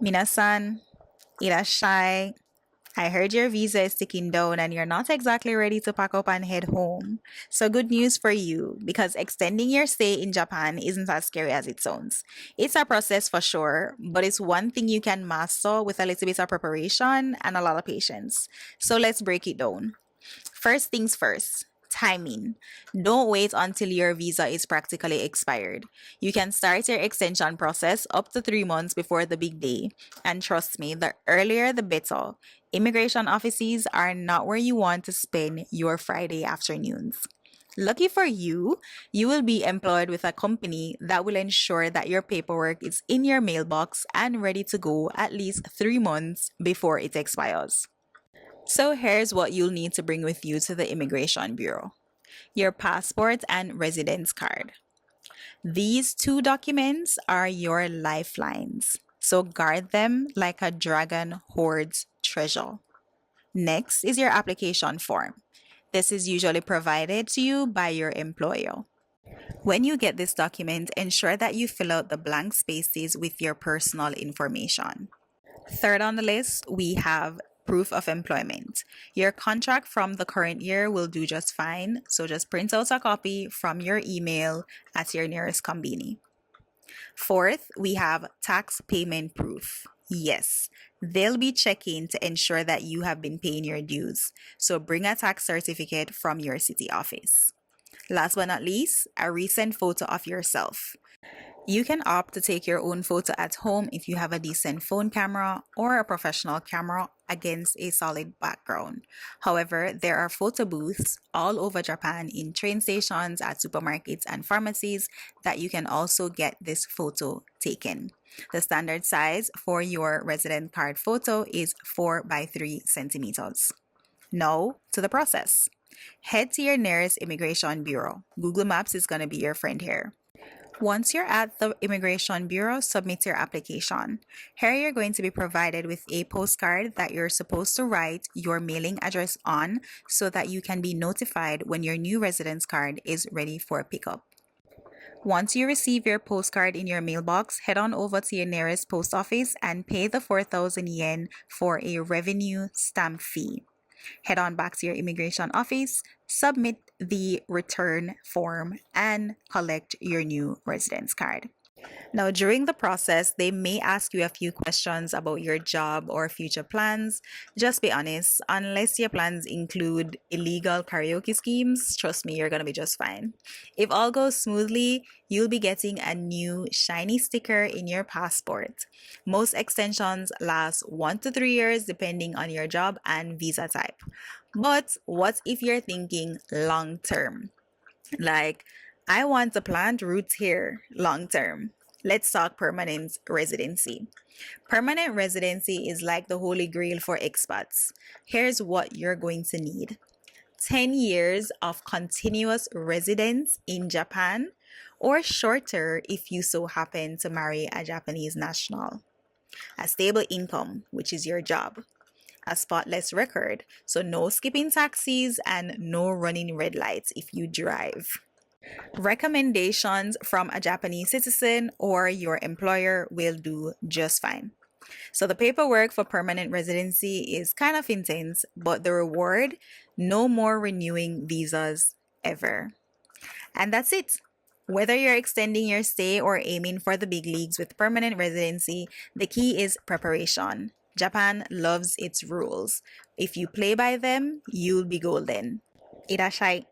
Minasan, irashai. I heard your visa is ticking down and you're not exactly ready to pack up and head home. So, good news for you because extending your stay in Japan isn't as scary as it sounds. It's a process for sure, but it's one thing you can master with a little bit of preparation and a lot of patience. So, let's break it down. First things first, timing. Don't wait until your visa is practically expired. You can start your extension process up to 3 months before the big day. And trust me, the earlier the better. Immigration offices are not where you want to spend your Friday afternoons. Lucky for you, you will be employed with a company that will ensure that your paperwork is in your mailbox and ready to go at least 3 months before it expires. So here's what you'll need to bring with you to the Immigration Bureau: your passport and residence card. These two documents are your lifelines, so guard them like a dragon hoards treasure. Next is your application form. This is usually provided to you by your employer. When you get this document, ensure that you fill out the blank spaces with your personal information. Third on the list, we have proof of employment. Your contract from the current year will do just fine, so just print out a copy from your email at your nearest conveni. Fourth, we have tax payment proof. Yes, they'll be checking to ensure that you have been paying your dues, so bring a tax certificate from your city office. Last but not least, a recent photo of yourself. You can opt to take your own photo at home if you have a decent phone camera or a professional camera against a solid background. However, there are photo booths all over Japan in train stations, at supermarkets, and pharmacies that you can also get this photo taken. The standard size for your resident card photo is 4 by 3 centimeters. Now, to the process. Head to your nearest immigration bureau. Google Maps is going to be your friend here. Once you're at the Immigration Bureau, submit your application. Here you're going to be provided with a postcard that you're supposed to write your mailing address on so that you can be notified when your new residence card is ready for pickup. Once you receive your postcard in your mailbox, head on over to your nearest post office and pay the 4,000 yen for a revenue stamp fee. Head on back to your immigration office, submit the return form, and collect your new residence card. Now, during the process, they may ask you a few questions about your job or future plans. Just be honest, unless your plans include illegal karaoke schemes, trust me, you're going to be just fine. If all goes smoothly, you'll be getting a new shiny sticker in your passport. Most extensions last 1 to 3 years depending on your job and visa type. But what if you're thinking long term? Like, I want to plant roots here long term. Let's talk permanent residency. Permanent residency is like the holy grail for expats. Here's what you're going to need: 10 years of continuous residence in Japan, or shorter if you so happen to marry a Japanese national. A stable income, which is your job. A spotless record, so no skipping taxis and no running red lights if you drive. Recommendations from a Japanese citizen or your employer will do just fine. So, the paperwork for permanent residency is kind of intense, but the reward: no more renewing visas ever. And that's it. Whether you're extending your stay or aiming for the big leagues with permanent residency, the key is preparation. Japan loves its rules. If you play by them, you'll be golden. Irashai.